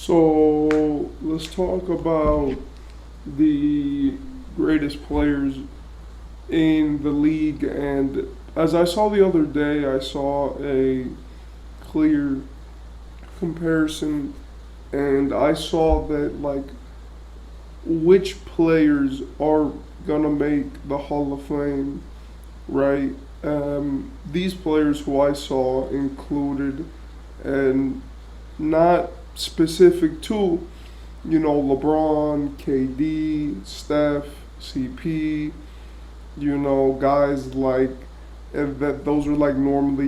So let's talk about the greatest players in the league. And as I saw the other day, I saw a clear comparison, and I saw that like which players are gonna make the Hall of Fame, right? These players who I saw included, and not specific to, LeBron, KD, Steph, CP, guys like, and that those are like normally,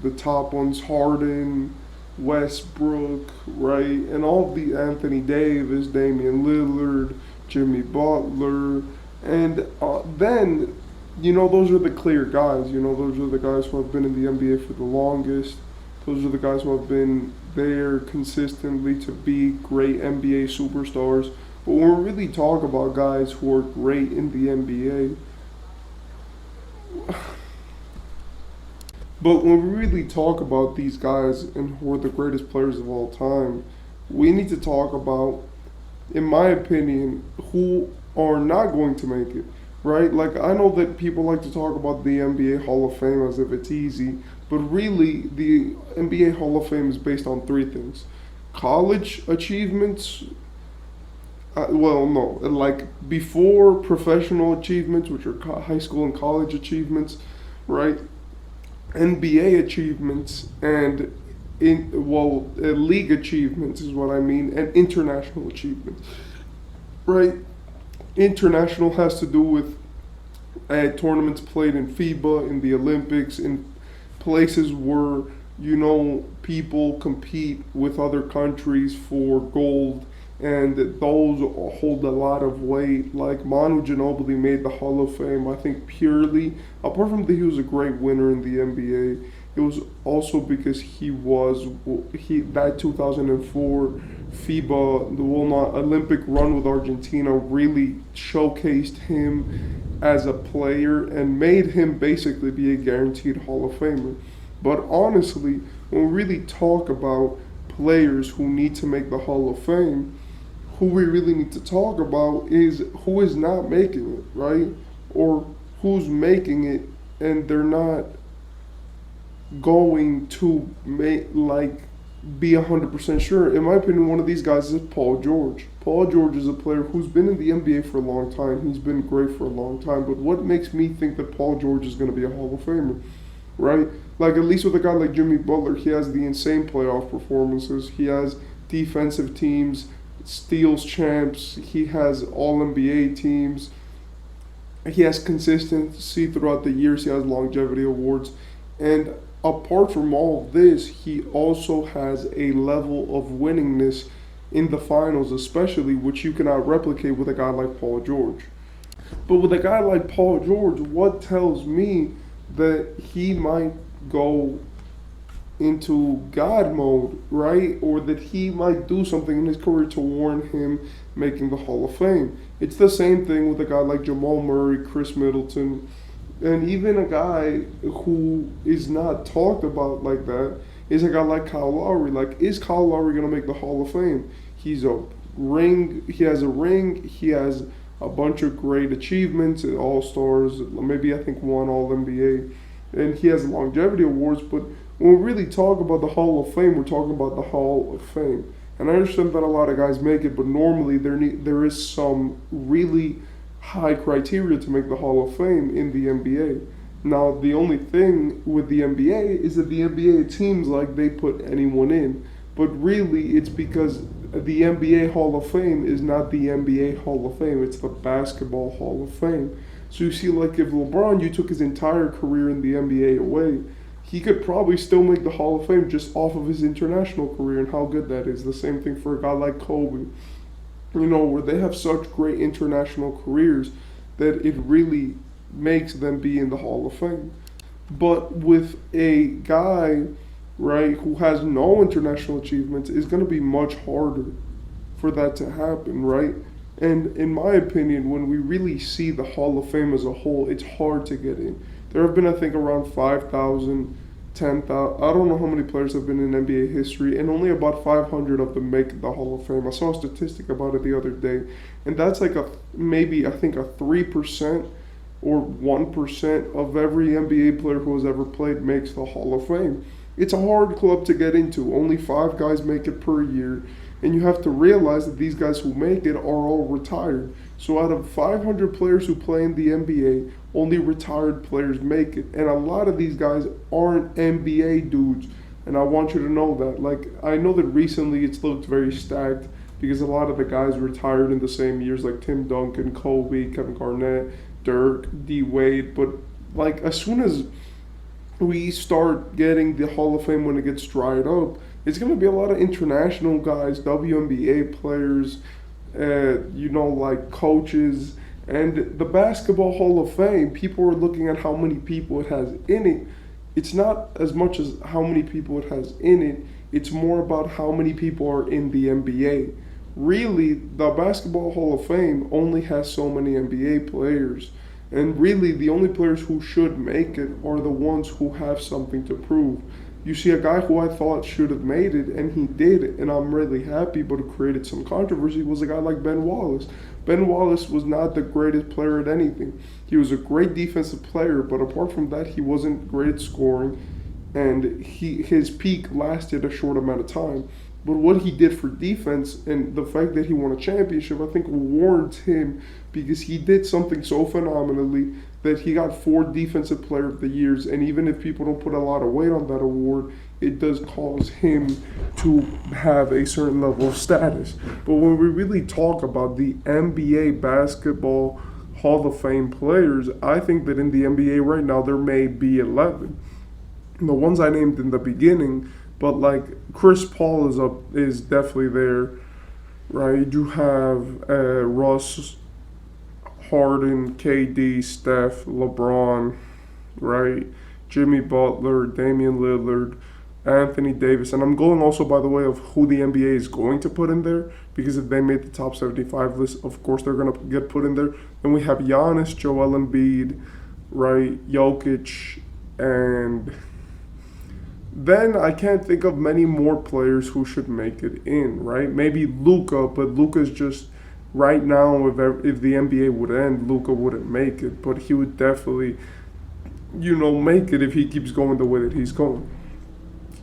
the top ones, Harden, Westbrook, right? And all of the Anthony Davis, Damian Lillard, Jimmy Butler, and then, those are the clear guys. Those are the guys who have been in the NBA for the longest. Those are the guys who have been there consistently to be great NBA superstars. But when we really talk about guys who are great in the NBA, but when we really talk about these guys and who are the greatest players of all time, we need to talk about, in my opinion, who are not going to make it, right? Like, I know that people like to talk about the NBA Hall of Fame as if it's easy, but really, the NBA Hall of Fame is based on three things: college achievements, well, no, like before professional achievements, which are high school and college achievements, right? NBA achievements and league achievements is what I mean, and international achievements, right? International has to do with tournaments played in FIBA, in the Olympics, in places where people compete with other countries for gold, and those hold a lot of weight. Like Manu Ginobili made the Hall of Fame, I think, purely apart from that he was a great winner in the NBA. It was also because he that 2004 FIBA, the not Olympic run with Argentina really showcased him as a player and made him basically be a guaranteed Hall of Famer. But honestly, when we really talk about players who need to make the Hall of Fame, who we really need to talk about is who is not making it, right? Or who's making it and they're not going to be 100% sure. In my opinion, one of these guys is Paul George. Paul George is a player who's been in the NBA for a long time. He's been great for a long time. But what makes me think that Paul George is going to be a Hall of Famer, right? Like, at least with a guy like Jimmy Butler, he has the insane playoff performances. He has defensive teams, steals champs. He has all NBA teams. He has consistency throughout the years. He has longevity awards. And apart from all of this, he also has a level of winningness in the finals, especially, which you cannot replicate with a guy like Paul George. But with a guy like Paul George, what tells me that he might go into God mode, right? Or that he might do something in his career to warrant him making the Hall of Fame. It's the same thing with a guy like Jamal Murray, Chris Middleton, and even a guy who is not talked about like that is a guy like Kyle Lowry. Like, is Kyle Lowry going to make the Hall of Fame? He has a ring, he has a bunch of great achievements at All-Stars, maybe I think one All-NBA, and he has longevity awards, but when we really talk about the Hall of Fame, we're talking about the Hall of Fame. And I understand that a lot of guys make it, but normally there is some really high criteria to make the Hall of Fame in the NBA. Now, the only thing with the NBA is that the NBA, it seems like they put anyone in. But really, it's because the NBA Hall of Fame is not the NBA Hall of Fame, it's the Basketball Hall of Fame. So you see, like, if LeBron, you took his entire career in the NBA away, he could probably still make the Hall of Fame just off of his international career and how good that is. The same thing for a guy like Kobe, where they have such great international careers that it really makes them be in the Hall of Fame. But with a guy, right, who has no international achievements, it's going to be much harder for that to happen, right? And in my opinion, when we really see the Hall of Fame as a whole, it's hard to get in. There have been, I think, around 5,000 10,000. I don't know how many players have been in NBA history, and only about 500 of them make the Hall of Fame. I saw a statistic about it the other day, and that's like a maybe I think a 3% or 1% of every NBA player who has ever played makes the Hall of Fame. It's a hard club to get into. Only 5 guys make it per year, and you have to realize that these guys who make it are all retired. So out of 500 players who play in the NBA, only retired players make it. And a lot of these guys aren't NBA dudes. And I want you to know that. Like, I know that recently it's looked very stacked because a lot of the guys retired in the same years, like Tim Duncan, Kobe, Kevin Garnett, Dirk, D. Wade. But, like, as soon as we start getting the Hall of Fame when it gets dried up, it's going to be a lot of international guys, WNBA players, like coaches. And the Basketball Hall of Fame, people are looking at how many people it has in it. It's not as much as how many people it has in it. It's more about how many people are in the NBA. Really, the Basketball Hall of Fame only has so many NBA players. And really, the only players who should make it are the ones who have something to prove. You see, a guy who I thought should have made it, and he did, and I'm really happy, but it created some controversy, was a guy like Ben Wallace. Ben Wallace was not the greatest player at anything. He was a great defensive player, but apart from that, he wasn't great at scoring, and his peak lasted a short amount of time. But what he did for defense and the fact that he won a championship, I think warrants him because he did something so phenomenally that he got 4 Defensive Player of the Years. And even if people don't put a lot of weight on that award, it does cause him to have a certain level of status. But when we really talk about the NBA Basketball Hall of Fame players, I think that in the NBA right now there may be 11. The ones I named in the beginning, but like Chris Paul is definitely there, right? You have Russ, Harden, KD, Steph, LeBron, right? Jimmy Butler, Damian Lillard, Anthony Davis. And I'm going also by the way of who the NBA is going to put in there, because if they made the top 75 list, of course they're going to get put in there. Then we have Giannis, Joel Embiid, right? Jokic, and then I can't think of many more players who should make it in, right? Maybe Luka, but Luka's just right now, if the NBA would end, Luka wouldn't make it, but he would definitely, make it if he keeps going the way that he's going.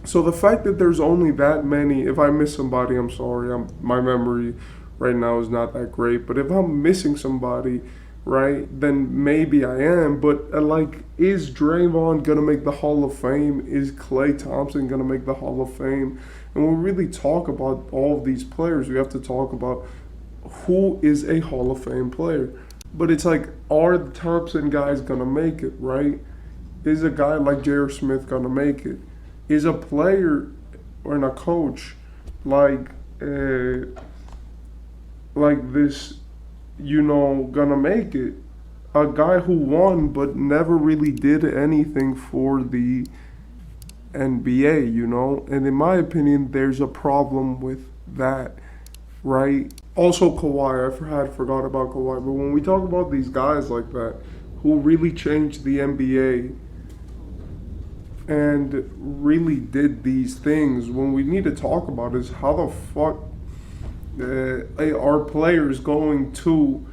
So the fact that there's only that many, if I miss somebody, I'm sorry. My memory right now is not that great, but if I'm missing somebody, right, then maybe I am. But is Draymond gonna make the Hall of Fame? Is Klay Thompson gonna make the Hall of Fame? And when we really talk about all of these players, we have to talk about who is a Hall of Fame player. But it's like, are the Thompson guys gonna make it, right? Is a guy like J.R. Smith gonna make it? Is a player or a coach like this, gonna make it? A guy who won but never really did anything for the NBA, And in my opinion, there's a problem with that, right? Also, Kawhi, I forgot about Kawhi. But when we talk about these guys like that, who really changed the NBA and really did these things, when we need to talk about is how the fuck are players going to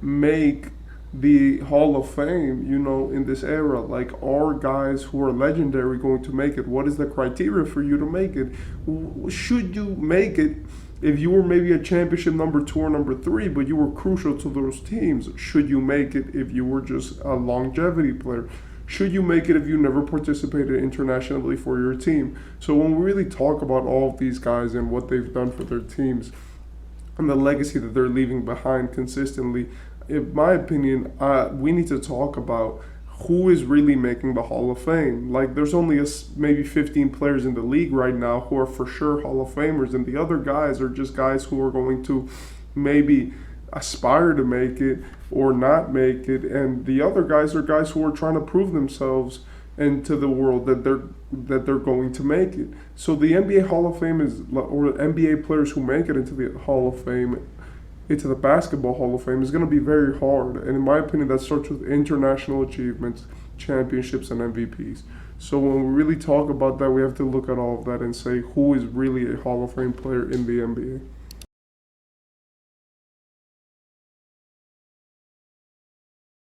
make the Hall of Fame, in this era? Like, are guys who are legendary going to make it? What is the criteria for you to make it? Should you make it if you were maybe a championship number 2 or number 3, but you were crucial to those teams? Should you make it if you were just a longevity player? Should you make it if you never participated internationally for your team? So when we really talk about all of these guys and what they've done for their teams and the legacy that they're leaving behind consistently, in my opinion, we need to talk about who is really making the Hall of Fame. Like, there's only maybe 15 players in the league right now who are for sure Hall of Famers, and the other guys are just guys who are going to maybe aspire to make it or not make it, and the other guys are guys who are trying to prove themselves and to the world that they're going to make it. So the NBA Hall of Fame or NBA players who make it into the Hall of Fame, into the Basketball Hall of Fame, is going to be very hard. And in my opinion, that starts with international achievements, championships, and MVPs. So when we really talk about that, we have to look at all of that and say who is really a Hall of Fame player in the NBA.